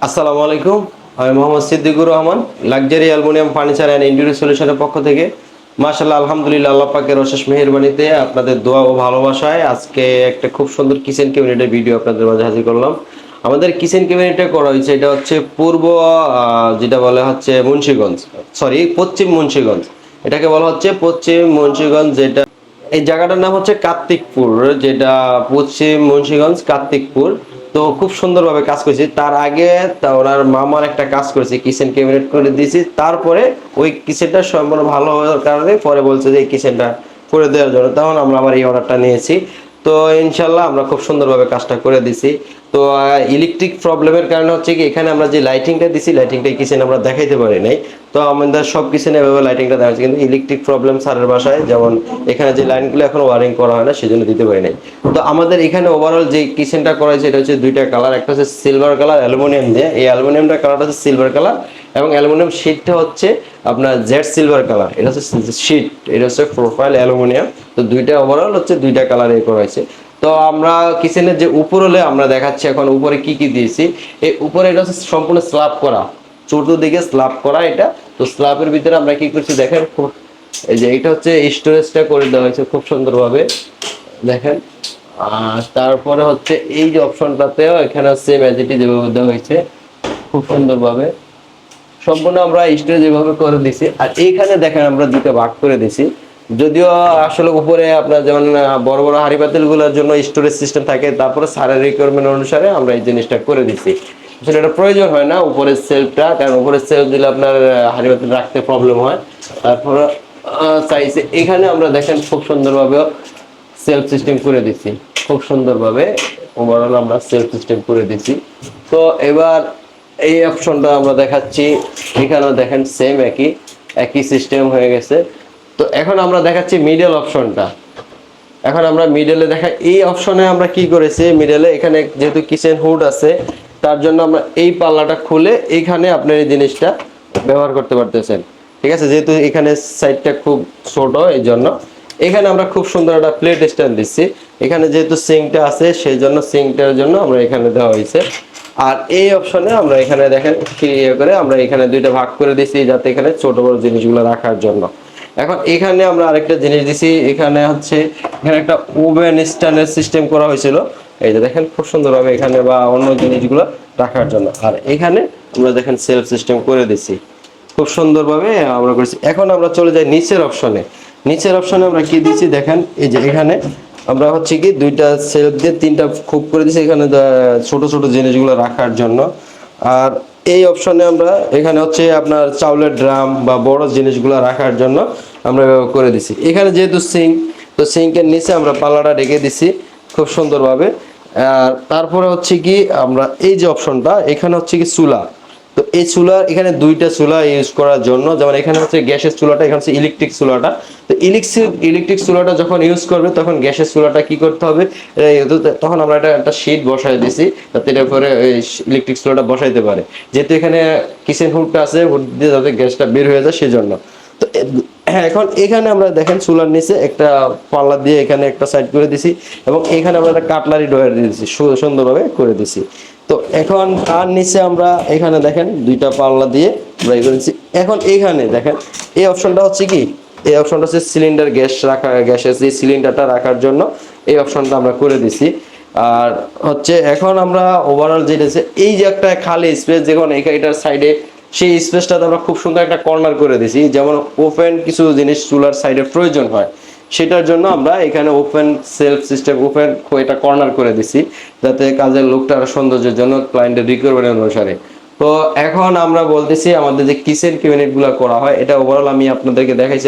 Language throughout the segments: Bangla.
আসসালামু আলাইকুম। আমি Mohammad Siddiqur Rahman, luxury aluminium furniture and interior সলিউশনের পক্ষ থেকে। মাশাআল্লাহ, আলহামদুলিল্লাহ, আল্লাহ পাকের অশেষ মেহেরবানিতে আপনাদের দোয়া ও ভালোবাসায় আজকে একটা খুব সুন্দর কিচেন ক্যাবিনেটের ভিডিও আপনাদের মাঝে হাজির করলাম। আমাদের কিচেন ক্যাবিনেটটা করা হয়েছে, এটা হচ্ছে পূর্ব যেটা বলা হচ্ছে মুন্সিগঞ্জ, সরি পশ্চিম মুন্সিগঞ্জ, এটাকে বলা হচ্ছে পশ্চিম মুন্সিগঞ্জ। যেটা এই জায়গাটার নাম হচ্ছে কার্তিকপুর, যেটা পশ্চিম মুন্সিগঞ্জ কার্তিকপুর। তো খুব সুন্দরভাবে কাজ করেছি। তার আগে ওনার মামার একটা কাজ করেছি, কিচেন ক্যাবিনেট করে দিয়েছি। তারপরে ওই কিচেনটা সম্পূর্ণ ভালো হওয়ার কারণে পরে বলছে যে এই কিচেনটা করে দেওয়ার জন্য, তখন আমরা আবার এই অর্ডারটা নিয়েছি। তো ইনশাল্লাহ আমরা খুব সুন্দরভাবে কাজটা করে দিছি। তো ইলেকট্রিক প্রবলেমের কারণে হচ্ছে কি, এখানে আমরা যে লাইটিংটা দিছি, লাইটিংটা কিচেন আমরা দেখাইতে পারি নাই। তো আমাদের সব কিচেনে এভাবে লাইটিংটা দেওয়া হচ্ছে, কিন্তু ইলেকট্রিক প্রবলেম স্যারের বাসায়, যেমন এখানে যে লাইনগুলো এখন ওয়ারিং করা হয় না, সেজন্য দিতে পারি নাই। তো আমাদের এখানে ওভারঅল যে কিচেনটা করা হয়েছে, এটা হচ্ছে দুইটা কালার, একটা হচ্ছে সিলভার কালার অ্যালুমিনিয়াম দিয়ে, এই অ্যালুমিনিয়ামটা কালারটা হচ্ছে সিলভার কালার, এবং অ্যালুমিনিয়াম শিটটা হচ্ছে আপনার জেড সিলভার কালার। এটা হচ্ছে শিট, এটা হচ্ছে প্রোফাইল অ্যালুমিনিয়াম। তো দুইটা ওভারঅল হচ্ছে দুইটা কালারে করা হয়েছে। তো আমরা কিচেনের যে উপরে আমরা দেখাচ্ছি এখন উপরে কি কি দিয়েছি। এই উপরে এটা হচ্ছে সম্পূর্ণ স্ল্যাব করা, চতুর্দিকে স্ল্যাব করা এটা। তো স্ল্যাবের ভিতরে আমরা কি করছি দেখেন, এই যে এটা হচ্ছে স্টোরেজটা করে দেওয়া হয়েছে খুব সুন্দরভাবে, দেখেন। আর তারপরে হচ্ছে এই যে অপশনটাতেও এখানে সেম অ্যাজ ইট ইজ যেভাবে দেওয়া হয়েছে খুব সুন্দরভাবে সম্পূর্ণ আমরা স্টোরেজ যেভাবে করে দিছি। আর এইখানে দেখেন আমরা দুটো ভাগ করে দিছি। যদিও আসলে উপরে আপনার যেমন বড় বড় হাঁড়ি পাতিল গুলোর জন্য স্টোরেজ সিস্টেম থাকে, তারপরে স্যারের রিকোয়ারমেন্ট অনুসারে আমরা এই জিনিসটা করে দিছি। আসলে এটা প্রয়োজন হয় না উপরের সেলফটা, কারণ উপরের সেলফ দিলে আপনার হাঁড়ি পাতিল রাখতে প্রবলেম হয়। তারপর চাইছে এখানে আমরা দেখেন খুব সুন্দরভাবে সেলফ সিস্টেম করে দিছি, খুব সুন্দরভাবে ওভারঅল আমরা সেলফ সিস্টেম করে দিছি। তো এবার এই অপশনটা আমরা দেখাচ্ছি, এখানেও দেখেন সেম একই একই সিস্টেম হয়ে গেছে। তো এখন আমরা দেখাচ্ছি মিডল অপশনটা। এখন আমরা মিডলে দেখা, এই অপশনে আমরা কি করেছি, মিডলে এখানে যেহেতু কিচেন হুড আছে, তার জন্য আমরা এই পাল্লাটা খুলে এখানে আপনার এই জিনিসটা ব্যবহার করতে পারতেছেন। ঠিক আছে, যেহেতু এখানে সাইডটা খুব ছোট, এই জন্য এখানে আমরা খুব সুন্দর একটা প্লেট স্ট্যান্ড দিচ্ছি। এখানে যেহেতু সিঙ্কটা আছে, সেই জন্য সিঙ্কটার জন্য আমরা এখানে দেওয়া হয়েছে। আর এই অপশনে আমরা এখানে দেখেন কি করে আমরা এখানে দুইটা ভাগ করে দিছি, যাতে এখানে ছোট বড় জিনিসগুলো রাখার জন্য। এখন এখানে আমরা আরেকটা জিনিস দিছি, এখানে হচ্ছে এখানে একটা ওভেন স্ট্যান্ডের সিস্টেম করা হয়েছিল, এই যে দেখেন খুব সুন্দরভাবে এখানে, বা অন্য জিনিসগুলো রাখার জন্য। আর এখানে আমরা দেখেন সেলফ সিস্টেম করে দিছি খুব সুন্দরভাবে আমরা করেছি। এখন আমরা চলে যাই নিচের অপশনে। নিচের অপশনে আমরা কি দিচ্ছি দেখেন, এই যে এখানে আমরা হচ্ছে কি দুইটা সেলফ দিয়ে তিনটা খুব করে দিচ্ছি এখানে ছোট ছোট জিনিসগুলো রাখার জন্য। আর এই অপশনে আমরা এখানে হচ্ছে আপনার চাউলের ড্রাম বা বড় জিনিসগুলো রাখার জন্য আমরা করে দিছি। এখানে যেহেতু সিঙ্ক, তো সিঙ্কের নিচে আমরা পাল্লাটা রেখে দিছি খুব সুন্দরভাবে। আর তারপরে হচ্ছে কি আমরা এই যে অপশনটা, এখানে হচ্ছে কি চুলা। তো এই চুলা, এখানে দুইটা চুলা ইউজ করার জন্য, যেমন এখানে হচ্ছে গ্যাসের চুলাটা, এখানে হচ্ছে ইলেকট্রিক চুলাটা। তো ইলেকট্রিক চুলাটা যখন ইউজ করবে, তখন গ্যাসের চুলাটা কি করতে হবে, তখন আমরা একটা শীট বসাই দিছি, যাতে এর উপরে ইলেকট্রিক চুলাটা বসাইতে পারে। যেহেতু এখানে কিচেন হুডটা আছে, হুড দিয়ে যাতে গ্যাসটা বের হয়ে যায় সেজন্য। তো এখন এখানে আমরা দেখেন চুলার নিচে একটা পাল্লা দিয়ে এখানে একটা সাইড করে দিছি, এবং এখানে আমরা একটা কাটলারি ড্রয়ার দিয়ে দিছি, সুন্দরভাবে করে দিছি। তো এখন তার নিচে আমরা এখানে দেখেন দুইটা পাল্লা দিয়ে আমরা করে দিচ্ছি। এখন এখানে দেখেন এই অপশনটা হচ্ছে কি, এই অপশনটা হচ্ছে সিলিন্ডার গ্যাস রাখা, গ্যাসের যে সিলিন্ডারটা রাখার জন্য এই অপশনটা আমরা করে দিছি। আর হচ্ছে এখন আমরা ওভারঅল যেটা আছে, এই যে একটা খালি স্পেস, যখন এটার সাইডে সেই স্পেসটাতে আমরা খুব সুন্দর একটা কর্নার করে দিছি, যেমন ওপেন কিছু জিনিস চুলার সাইডে প্রয়োজন হয়, সেটার জন্য আমরা এখানে ওপেন সেলফ সিস্টেম ওপেন এটা কর্নার করে দিছি, যাতে কাজের লুকটা আরো সৌন্দর্যের জন্য ক্লায়েন্টের রিকোয়ারমেন্ট অনুসারে। তো এখন আমরা বলতেছি আমাদের যে কিচেন ক্যাবিনেটগুলো করা হয়, এটা ওভারঅল আমি আপনাদেরকে দেখাইছি।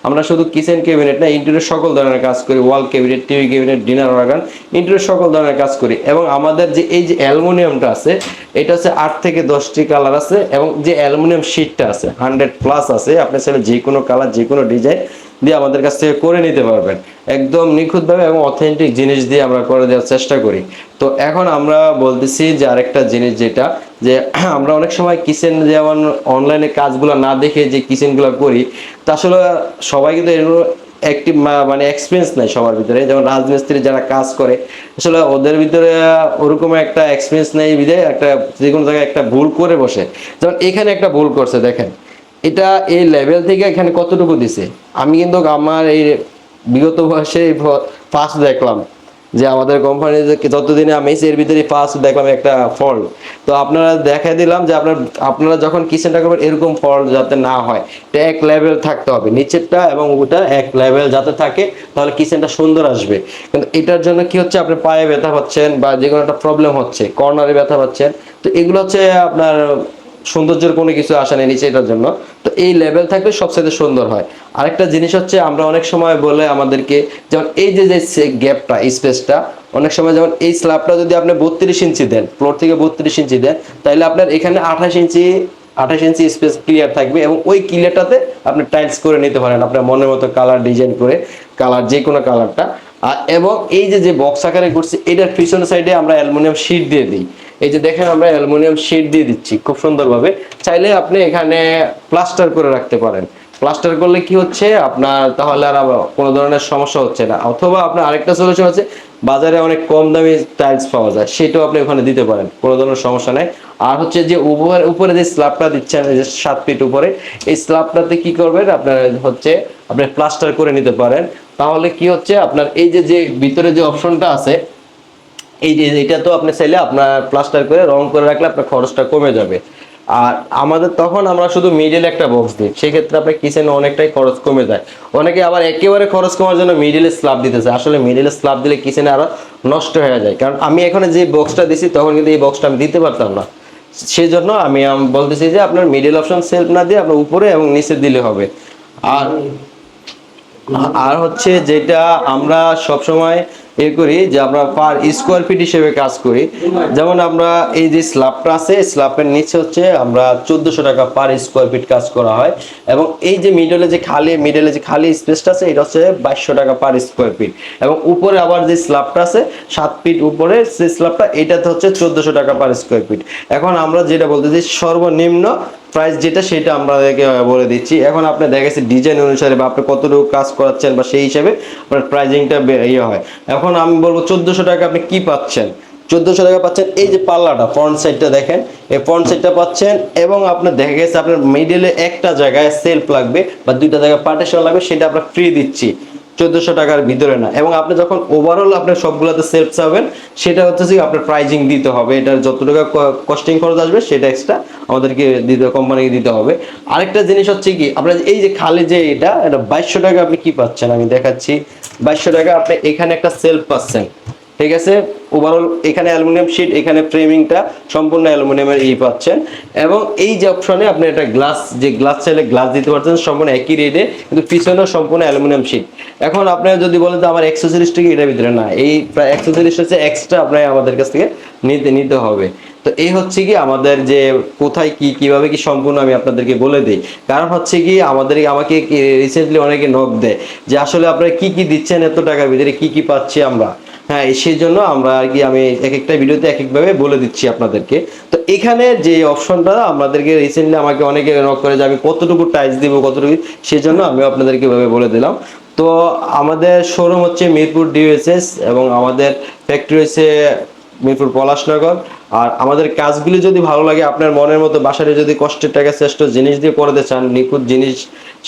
আমরা শুধু কিচেন ক্যাবিনেট না, ইন্টেরিয়র সকল ধরনের কাজ করি, ওয়াল cabinet, TV cabinet, dinner organ, interior সকল ধরনের কাজ করি। এবং আমাদের যে এই যে অ্যালুমিনিয়ামটা আছে, এটা হচ্ছে 8 থেকে 10টি কালার আছে, এবং যে অ্যালুমিনিয়াম শিটটা আছে 100+ আছে। আপনি চাইলে যে কোনো কালার, যে কোনো ডিজাইন দিয়ে আমাদের কাছ থেকে করে নিতে পারবেন, একদম নিখুঁতভাবে এবং অথেন্টিক জিনিস দিয়ে আমরা করে দেওয়ার চেষ্টা করি। তো এখন আমরা বলতেছি যে আরেকটা জিনিস, যেটা যে আমরা অনেক সময় কিচেন যেমন অনলাইনে কাজগুলো না দেখে যে কিচেনগুলো করি, তা আসলে সবাই কিন্তু একটি মানে এক্সপিরিয়েন্স নাই সবার ভিতরে। যেমন রাজমিস্ত্রি যারা কাজ করে আসলে ওদের ভিতরে ওরকম একটা এক্সপিরিয়েন্স নেই, বিধায় একটা যে কোনো জায়গায় একটা ভুল করে বসে। যেমন এখানে একটা ভুল করছে, দেখেন এটা এই লেভেল থেকে এখানে কতটুকু দিছে। আমি কিন্তু আমার এই বিগত বয়সে ফার্স্ট দেখলাম যে আমাদের কোম্পানি যতদিনে আমি এর ভিতরে ফার্স্ট দেখলাম একটা ফল্ট। তো আপনারা দেখাই দিলাম যে আপনারা যখন কিচেনটা করবেন এরকম ফল্ট যাতে না হয়, এটা এক লেভেল থাকতে হবে, নিচেরটা এবং ওটা এক লেভেল যাতে থাকে, তাহলে কিচেনটা সুন্দর আসবে। কিন্তু এটার জন্য কি হচ্ছে, আপনি পায়ে ব্যথা পাচ্ছেন বা যে কোনো একটা প্রবলেম হচ্ছে, কর্নারে ব্যথা পাচ্ছেন, তো এগুলো হচ্ছে আপনার সৌন্দর্যের কোনো কিছু আসে না নিচে এটার জন্য। তো এই লেভেল থাকলে সবচেয়ে সুন্দর হয়। আরেকটা জিনিস হচ্ছে, আমরা অনেক সময় বলে আমাদেরকে, যেমন এই যে গ্যাপটা, স্পেসটা, অনেক সময় যেমন এই স্ল্যাবটা যদি আপনি 32 ইঞ্চি দেন, ফ্লোর থেকে 32 ইঞ্চি দেন, তাহলে আপনার এখানে 28 ইঞ্চি স্পেস ক্লিয়ার থাকবে, এবং ওই ক্লিয়ারটাতে আপনি টাইলস করে নিতে পারেন আপনার মনের মতো কালার ডিজাইন করে, কালার যে কোনো কালারটা। আর এবং এই যে বক্স আকারে করছি, এটার পিছনের সাইডে আমরা অ্যালুমিনিয়াম শীট দিয়ে দিই। এই যে দেখেন আমরা অ্যালুমিনিয়াম শীট দিয়ে দিচ্ছি খুব সুন্দরভাবে। চাইলে আপনি এখানে প্লাস্টার করে রাখতে পারেন। প্লাস্টার করলে কি হচ্ছে আপনার, তাহলে আর কোনো ধরনের সমস্যা হচ্ছে না। অথবা আপনার আরেকটা সলিউশন আছে, বাজারে অনেক কম দামি টাইলস পাওয়া যায়, সেটাও আপনি ওখানে দিতে পারেন, কোনো ধরনের সমস্যা নেই। আর হচ্ছে যে উপরে যে স্ল্যাবটা দিচ্ছেন, যে 7 ফিট উপরে, এই স্ল্যাবটাতে কি করবেন আপনার হচ্ছে আপনি প্লাস্টার করে নিতে পারেন। তাহলে কি হচ্ছে আপনার এই যে ভিতরে যে অপশনটা আছে, এই যে এটা তো আপনি চাইলে আপনার প্লাস্টার করে রং করে রাখলে আপনার খরচটা কমে যাবে। আর আমাদের তখন আমরা শুধু মিডিল একটা বক্স দিই, সেক্ষেত্রে আপনার কিচেনে অনেকটাই খরচ কমে যায়। অনেকে আবার একেবারে খরচ কমার জন্য মিডিলে স্ল্যাব দিতেছে, আসলে মিডিলে স্ল্যাব দিলে কিচেনে আরো নষ্ট হয়ে যায়। কারণ আমি এখানে যে বক্সটা দিছি তখন কিন্তু এই বক্সটা আমি দিতে পারতাম না, সেই জন্য আমি বলতেছি যে আপনার মিডিল অপশন সেলফ না দিয়ে আপনার উপরে এবং নিচে দিলে হবে। আর আর হচ্ছে যেটা আমরা সবসময় করি, যে আমরা পার স্কোয়ার ফিট হিসেবে কাজ করি। যেমন আমরা এই যে স্ল্যাবটা আছে, স্ল্যাবের নিচে হচ্ছে আমরা 1400 টাকা পার স্কোয়ার ফিট কাজ করা হয়, এবং এই যে মিডলে যে খালি স্পেসটা আছে, এটা হচ্ছে 2200 টাকা পার স্কোয়ার ফিট। এবং উপরে আবার যে স্ল্যাবটা আছে 7 ফিট উপরে, সেই স্ল্যাবটা এটাতে হচ্ছে 1400 টাকা পার স্কোয়ার ফিট। এখন আমরা যেটা বলতেছি সর্বনিম্ন প্রাইস যেটা, সেটা আপনাদেরকে বলে দিচ্ছি। এখন আপনি দেখেছি ডিজাইন অনুসারে বা আপনি কতটুকু কাজ করাচ্ছেন বা সেই হিসাবে আপনার প্রাইজিংটা হয়। এখন আমি বলবো 1400 টাকা আপনি কি পাচ্ছেন। 1400 টাকা পাচ্ছেন এই যে পাল্লাটা, ফ্রন্ট সাইডটা দেখেন, এই ফ্রন্ট সাইডটা পাচ্ছেন, এবং আপনার দেখা গেছে আপনার মিডলে একটা জায়গায় সেলফ লাগবে বা দুইটা জায়গায় পার্টিশন লাগবে, সেটা আমরা ফ্রি দিচ্ছি 1400 টাকার ভিতরে না। এবং আপনি যখন ওভারঅল আপনার সবগুলোতে সেলফ চাবেন, সেটা হচ্ছে যে আপনার প্রাইজিং দিতে হবে, এটার যত টাকা কস্টিং খরচ আসবে সেটা এক্সট্রা আমাদেরকে দিতে, কোম্পানিকে দিতে হবে। আরেকটা জিনিস হচ্ছে কি, আপনার এই যে খালি যে এটা 2200 টাকা আপনি কি পাচ্ছেন আমি দেখাচ্ছি। 2200 টাকা আপনি এখানে একটা সেলফ পাচ্ছেন, ঠিক আছে। ওভারঅল এখানে অ্যালুমিনিয়াম শীট, এখানে ফ্রেমিংটা সম্পূর্ণ অ্যালুমিনিয়ামের পাচ্ছেন, এবং এই যে অপশনে আপনি একটা গ্লাস, যে গ্লাস চাইলে গ্লাস দিতে পারছেন সম্পূর্ণ একই রেটে, কিন্তু পিছনেও সম্পূর্ণ অ্যালুমিনিয়াম শীট। এখন আপনি যদি বলেন যে আমার অ্যাক্সেসরিজটা কি এটার ভিতরে, না, এই প্রায় অ্যাক্সেসরিজ হচ্ছে এক্সট্রা আপনার আমাদের কাছ থেকে নিতে হবে। তো এই হচ্ছে কি আমাদের যে কোথায় কি কিভাবে কি সম্পূর্ণ আমি আপনাদেরকে বলে দিই। কারণ হচ্ছে কি আমাকে রিসেন্টলি অনেকে নক দেয় যে আসলে আপনারা কি কি দিচ্ছেন এত টাকার ভিতরে, কি কি পাচ্ছি আমরা। হ্যাঁ, সেই জন্য আমরা আর কি আমি এক একটা ভিডিওতে এক একভাবে বলে দিচ্ছি আপনাদেরকে। তো এখানে যে অপশনটা আমাদেরকে রিসেন্টলি আমাকে অনেকে নক করে যে আমি কতটুকু টাইলস দিব, কতটুকু, সেই জন্য আমি আপনাদেরকে এভাবে বলে দিলাম। তো আমাদের শোরুম হচ্ছে মিরপুর ডিওএসএস, এবং আমাদের ফ্যাক্টরি হচ্ছে মিরপুর পলাশনগর। আর আমাদের কাজগুলি যদি ভালো লাগে, আপনার মনের মতো বাসায় যদি কষ্টের টাকা শ্রেষ্ঠ জিনিস দিয়ে করতে চান, নিখুঁত জিনিস,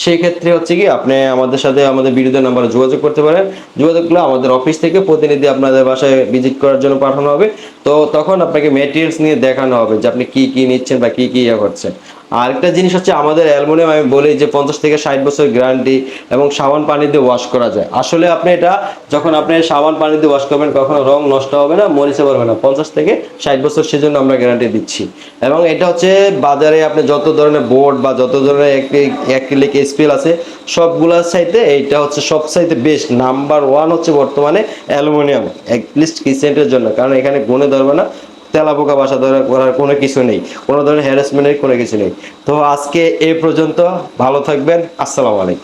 সেই ক্ষেত্রে হচ্ছে কি আপনি আমাদের সাথে আমাদের বিরুদ্ধে নাম্বারে যোগাযোগ করতে পারেন। যোগাযোগ করলে আমাদের অফিস থেকে প্রতিনিধি আপনাদের বাসায় ভিজিট করার জন্য পাঠানো হবে। তো তখন আপনাকে ম্যাটেরিয়ালস নিয়ে দেখানো হবে যে আপনি কি কি নিচ্ছেন বা কি কি করছেন। আরেকটা জিনিস হচ্ছে আমাদের অ্যালুমিনিয়াম, আমি বলি যে 50 থেকে 60 বছর গ্যারান্টি, এবং সাবান পানি দিয়ে ওয়াশ করা যায়। আসলে আপনি এটা যখন আপনি সাবান পানি দিয়ে ওয়াশ করবেন, কখনো রং নষ্ট হবে না, মরিচে পড়বে না, 50 থেকে 60 বছর, সেজন্য আমরা গ্যারান্টি দিচ্ছি। এবং এটা হচ্ছে বাজারে আপনি যত ধরনের বোর্ড বা যত ধরনের অ্যাক্রিলিক স্পেল আছে, সবগুলোর চাইতে এইটা হচ্ছে সবচাইতে বেস্ট, নাম্বার 1 হচ্ছে বর্তমানে অ্যালুমিনিয়াম, অ্যাটলিস্ট কিচেনের জন্য। কারণ এখানে গুণে ধরবে না, তেলাপোকা বাসা ধরা করার কোনো কিছু নেই, কোনো ধরনের হ্যারাসমেন্টের কোনো কিছু নেই। তো আজকে এই পর্যন্ত, ভালো থাকবেন, আসসালামু আলাইকুম।